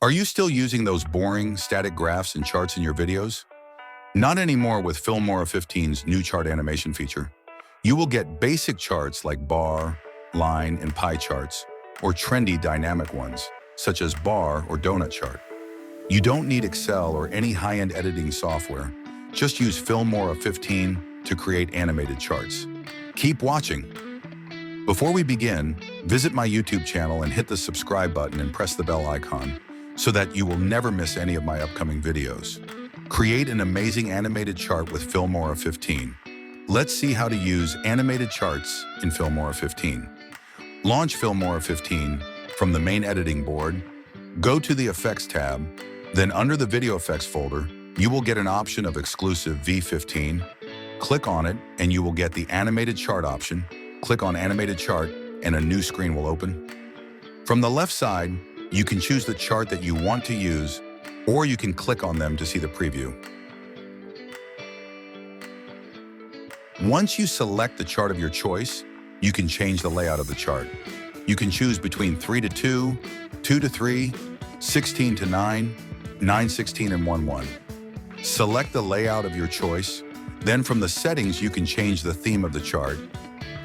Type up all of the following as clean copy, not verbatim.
Are you still using those boring, static graphs and charts in your videos? Not anymore with Filmora 15's new chart animation feature. You will get basic charts like bar, line, and pie charts, or trendy dynamic ones, such as bar or donut chart. You don't need Excel or any high-end editing software. Just use Filmora 15 to create animated charts. Keep watching. Before we begin, visit my YouTube channel and hit the subscribe button and press the bell icon so that you will never miss any of my upcoming videos. Create an amazing animated chart with Filmora 15. Let's see how to use animated charts in Filmora 15. Launch Filmora 15 from the main editing board. Go to the Effects tab. Then under the Video Effects folder, you will get an option of exclusive V15. Click on it and you will get the animated chart option. Click on Animated Chart and a new screen will open. From the left side, you can choose the chart that you want to use, or you can click on them to see the preview. Once you select the chart of your choice, you can change the layout of the chart. You can choose between 3:2, 2:3, 16:9, 9:16, and 1:1. Select the layout of your choice. Then from the settings, you can change the theme of the chart.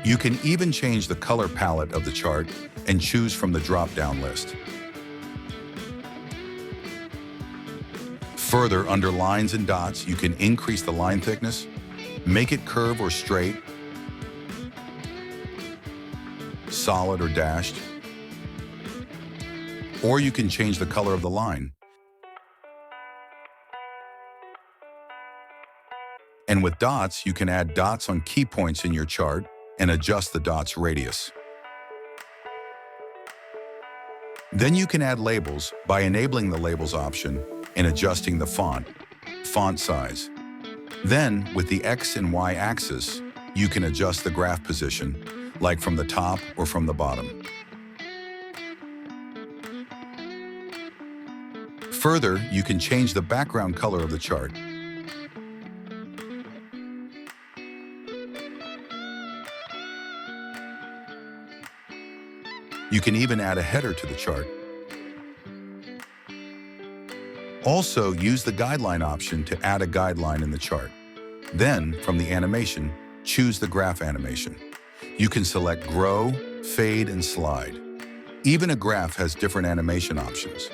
You can even change the color palette of the chart and choose from the drop-down list. Further, under lines and dots, you can increase the line thickness, make it curve or straight, solid or dashed, or you can change the color of the line. And with dots, you can add dots on key points in your chart and adjust the dot's radius. Then you can add labels by enabling the labels option and adjusting the font size. Then, with the X and Y axis, you can adjust the graph position, like from the top or from the bottom. Further, you can change the background color of the chart. You can even add a header to the chart. Also, use the guideline option to add a guideline in the chart. Then, from the animation, choose the graph animation. You can select grow, fade, and slide. Even a graph has different animation options.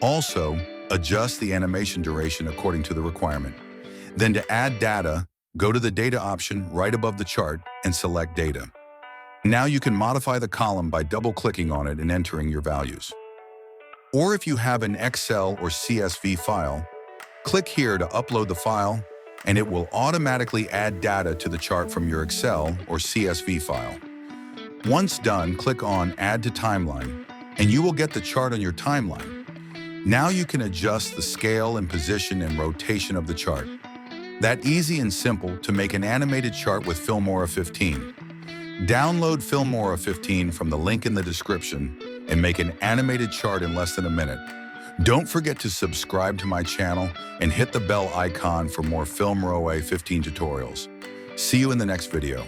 Also, adjust the animation duration according to the requirement. Then to add data, go to the data option right above the chart and select data. Now you can modify the column by double-clicking on it and entering your values. Or if you have an Excel or CSV file, click here to upload the file, and it will automatically add data to the chart from your Excel or CSV file. Once done, click on Add to Timeline, and you will get the chart on your timeline. Now you can adjust the scale and position and rotation of the chart. That easy and simple to make an animated chart with Filmora 15. Download Filmora 15 from the link in the description and make an animated chart in less than a minute. Don't forget to subscribe to my channel and hit the bell icon for more Filmora 15 tutorials. See you in the next video.